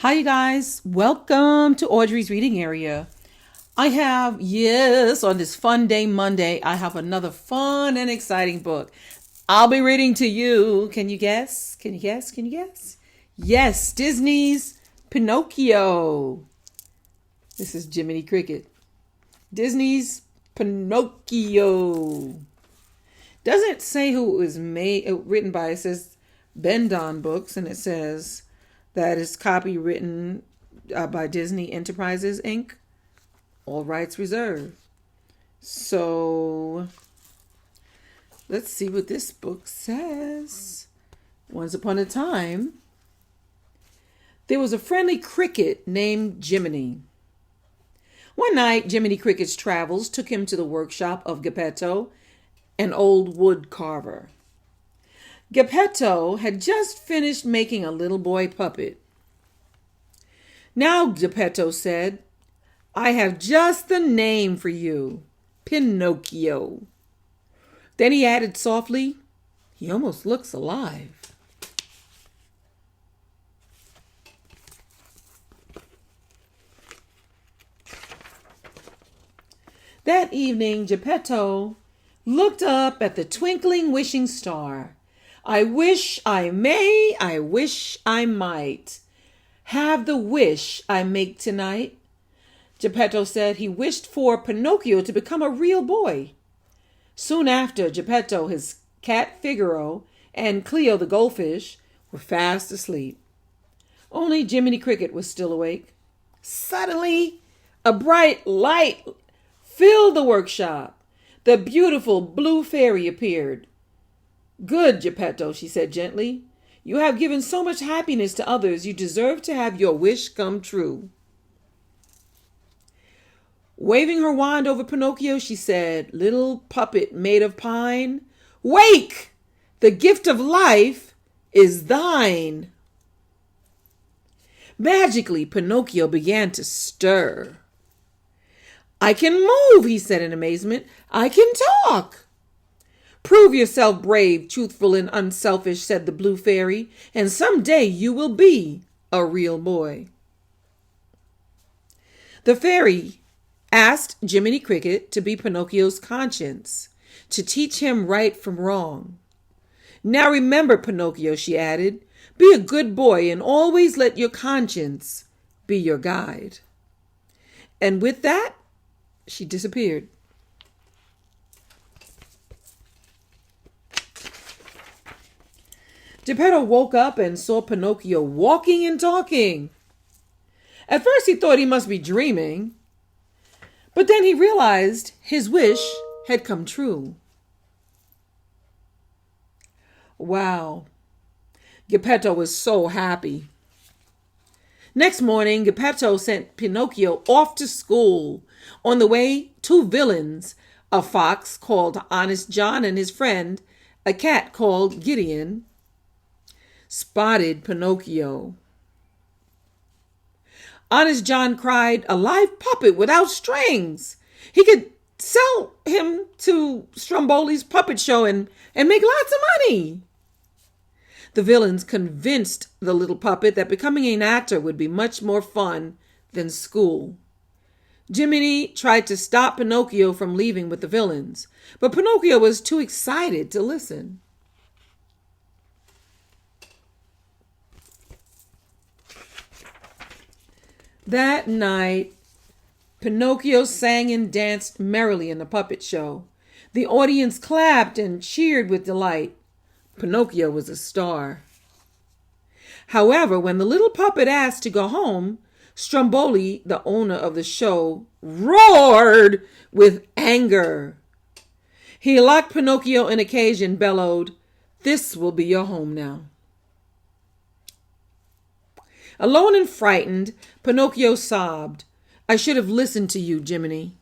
Hi, you guys. Welcome to Audrey's reading area. On this fun day Monday, I have another fun and exciting book. I'll be reading to you. Can you guess? Can you guess? Can you guess? Yes, Disney's Pinocchio. This is Jiminy Cricket. Disney's Pinocchio. Doesn't say who it was written by. It says Bendon Books, and it says that is copywritten by Disney Enterprises, Inc. All rights reserved. So, let's see what this book says. Once upon a time, there was a friendly cricket named Jiminy. One night, Jiminy Cricket's travels took him to the workshop of Geppetto, an old wood carver. Geppetto had just finished making a little boy puppet. "Now," Geppetto said, "I have just the name for you, Pinocchio." Then he added softly, "He almost looks alive." That evening, Geppetto looked up at the twinkling wishing star. "I wish I may, I wish I might have the wish I make tonight." Geppetto said he wished for Pinocchio to become a real boy. Soon after, Geppetto, his cat Figaro, and Cleo the goldfish were fast asleep. Only Jiminy Cricket was still awake. Suddenly, a bright light filled the workshop. The beautiful blue fairy appeared. "Good, Geppetto," she said gently. "You have given so much happiness to others, you deserve to have your wish come true." Waving her wand over Pinocchio, she said, "Little puppet made of pine, wake! The gift of life is thine." Magically, Pinocchio began to stir. "I can move," he said in amazement. "I can talk." "Prove yourself brave, truthful, and unselfish," said the blue fairy, "and someday you will be a real boy." The fairy asked Jiminy Cricket to be Pinocchio's conscience, to teach him right from wrong. "Now remember, Pinocchio," she added, "be a good boy and always let your conscience be your guide." And with that, she disappeared. Geppetto woke up and saw Pinocchio walking and talking. At first he thought he must be dreaming, but then he realized his wish had come true. Wow, Geppetto was so happy. Next morning, Geppetto sent Pinocchio off to school. On the way, two villains, a fox called Honest John and his friend, a cat called Gideon, spotted Pinocchio. Honest John cried, "A live puppet without strings! He could sell him to Stromboli's puppet show and make lots of money." The villains convinced the little puppet that becoming an actor would be much more fun than school. Jiminy tried to stop Pinocchio from leaving with the villains, but Pinocchio was too excited to listen. That night, Pinocchio sang and danced merrily in the puppet show. The audience clapped and cheered with delight. Pinocchio was a star. However, when the little puppet asked to go home, Stromboli, the owner of the show, roared with anger. He locked Pinocchio in a cage and bellowed, "This will be your home now." Alone and frightened, Pinocchio sobbed, "I should have listened to you, Jiminy."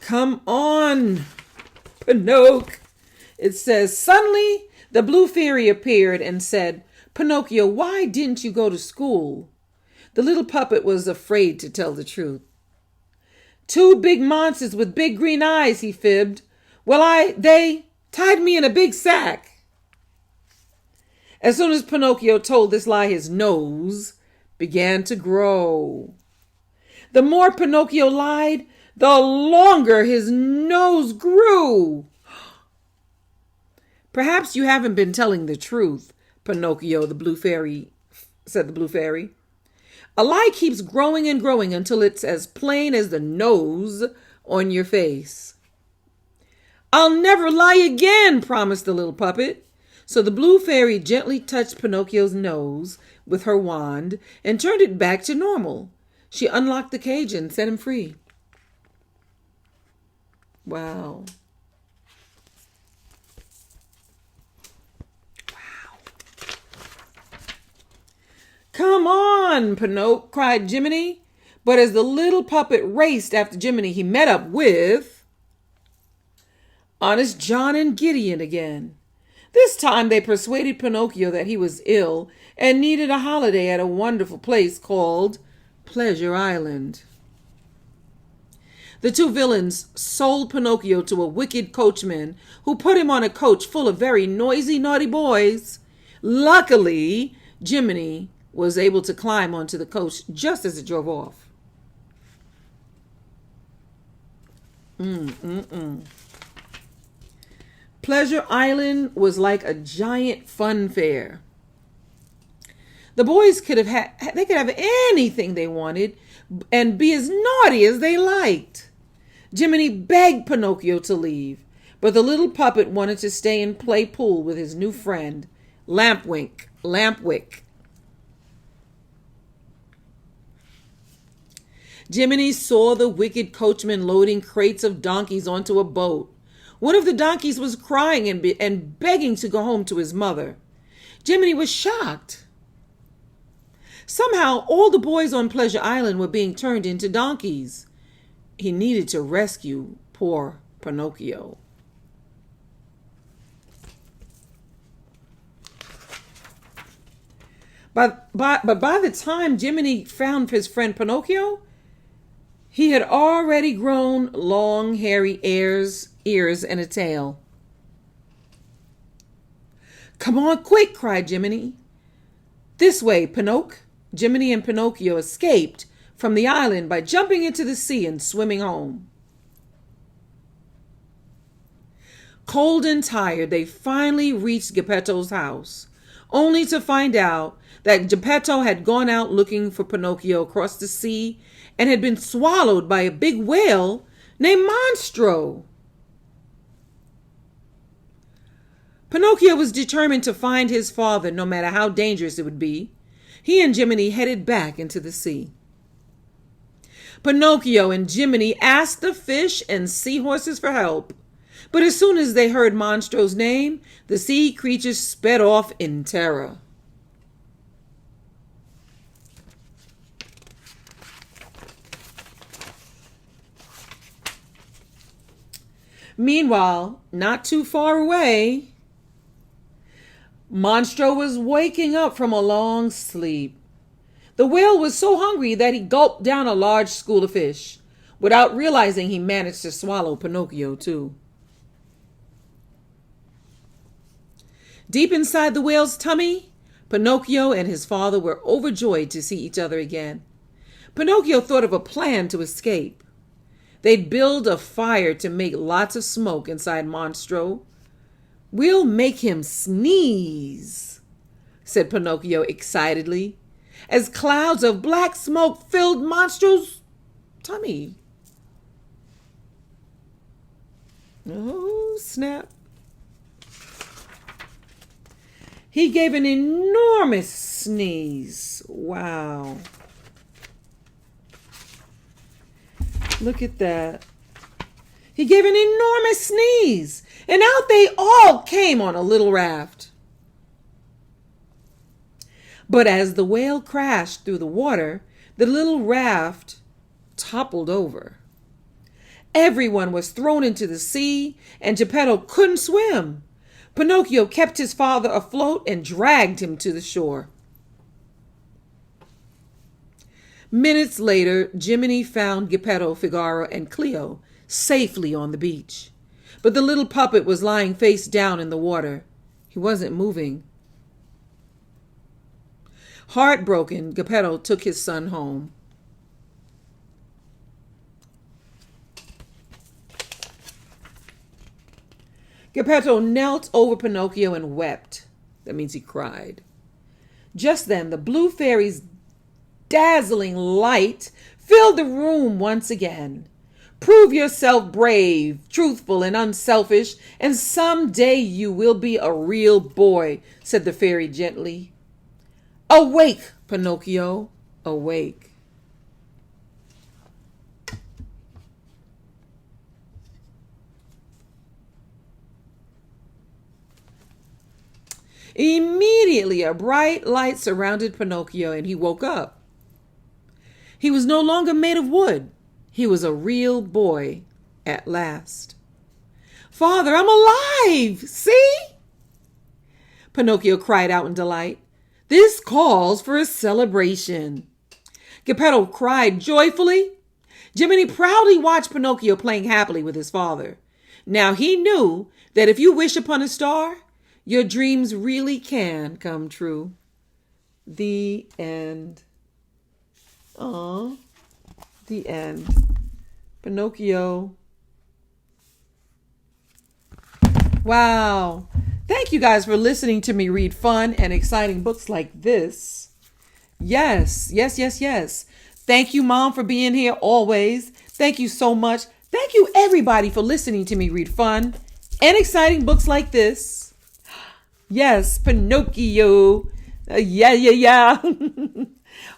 "Come on, Pinocchio," it says. Suddenly, the blue fairy appeared and said, "Pinocchio, why didn't you go to school?" The little puppet was afraid to tell the truth. "Two big monsters with big green eyes," he fibbed, Well, they tied me in a big sack. As soon as Pinocchio told this lie, his nose began to grow. The more Pinocchio lied, the longer his nose grew. Perhaps you haven't been telling the truth, Pinocchio, said the blue fairy. A lie keeps growing and growing until it's as plain as the nose on your face. I'll never lie again, promised the little puppet. So the blue fairy gently touched Pinocchio's nose with her wand and turned it back to normal. She unlocked the cage and set him free. Wow. Come on, Pinocchio, cried Jiminy. But as the little puppet raced after Jiminy, he met up with Honest John and Gideon again. This time they persuaded Pinocchio that he was ill and needed a holiday at a wonderful place called Pleasure Island. The two villains sold Pinocchio to a wicked coachman who put him on a coach full of very noisy, naughty boys. Luckily, Jiminy was able to climb onto the coach just as it drove off. Pleasure Island was like a giant fun fair. The boys could have anything they wanted and be as naughty as they liked. Jiminy begged Pinocchio to leave, but the little puppet wanted to stay and play pool with his new friend, Lampwick. Jiminy saw the wicked coachman loading crates of donkeys onto a boat. One of the donkeys was crying and begging to go home to his mother. Jiminy was shocked. Somehow, all the boys on Pleasure Island were being turned into donkeys. He needed to rescue poor Pinocchio. But by the time Jiminy found his friend Pinocchio, he had already grown long, hairy ears and a tail. Come on, quick, cried Jiminy. This way, Pinocchio. Jiminy and Pinocchio escaped from the island by jumping into the sea and swimming home. Cold and tired, they finally reached Geppetto's house, only to find out that Geppetto had gone out looking for Pinocchio across the sea and had been swallowed by a big whale named Monstro. Pinocchio was determined to find his father no matter how dangerous it would be. He and Jiminy headed back into the sea. Pinocchio and Jiminy asked the fish and seahorses for help, but as soon as they heard Monstro's name, the sea creatures sped off in terror. Meanwhile, not too far away, Monstro was waking up from a long sleep. The whale was so hungry that he gulped down a large school of fish. Without realizing, he managed to swallow Pinocchio too. Deep inside the whale's tummy, Pinocchio and his father were overjoyed to see each other again. Pinocchio thought of a plan to escape. They'd build a fire to make lots of smoke inside Monstro. We'll make him sneeze, said Pinocchio excitedly, as clouds of black smoke filled Monstro's tummy. Oh, snap. He gave an enormous sneeze. Wow. Look at that. He gave an enormous sneeze, and out they all came on a little raft. But as the whale crashed through the water, the little raft toppled over. Everyone was thrown into the sea, and Geppetto couldn't swim. Pinocchio kept his father afloat and dragged him to the shore. Minutes later, Jiminy found Geppetto, Figaro, and Cleo safely on the beach. But the little puppet was lying face down in the water. He wasn't moving. Heartbroken, Geppetto took his son home. Geppetto knelt over Pinocchio and wept. That means he cried. Just then, the blue fairy's dazzling light filled the room once again. Prove yourself brave, truthful, and unselfish, and someday you will be a real boy, said the fairy gently. Awake, Pinocchio, awake. Immediately, a bright light surrounded Pinocchio, and he woke up. He was no longer made of wood. He was a real boy at last. Father, I'm alive! See? Pinocchio cried out in delight. This calls for a celebration. Geppetto cried joyfully. Jiminy proudly watched Pinocchio playing happily with his father. Now he knew that if you wish upon a star, your dreams really can come true. The end. Aww. The end. Pinocchio. Wow. Thank you guys for listening to me read fun and exciting books like this. Yes. Thank you, Mom, for being here always. Thank you so much. Thank you, everybody, for listening to me read fun and exciting books like this. Yes, Pinocchio. Yeah.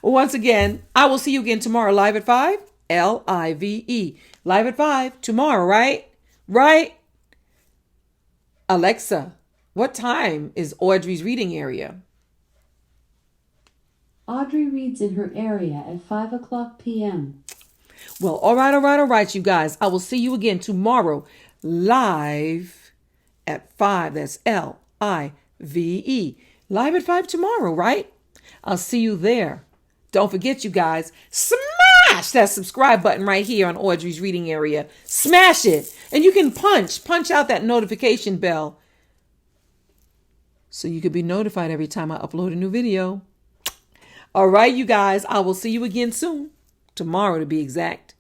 Once again, I will see you again tomorrow live at 5. Live. Live at 5 tomorrow, right? Right? Alexa, what time is Audrey's reading area? Audrey reads in her area at 5 p.m. Well, all right, you guys. I will see you again tomorrow live at 5. That's Live. Live at 5 tomorrow, right? I'll see you there. Don't forget, you guys, smash that subscribe button right here on Audrey's reading area. Smash it. And you can punch out that notification bell so you can be notified every time I upload a new video. All right, you guys, I will see you again soon. Tomorrow, to be exact.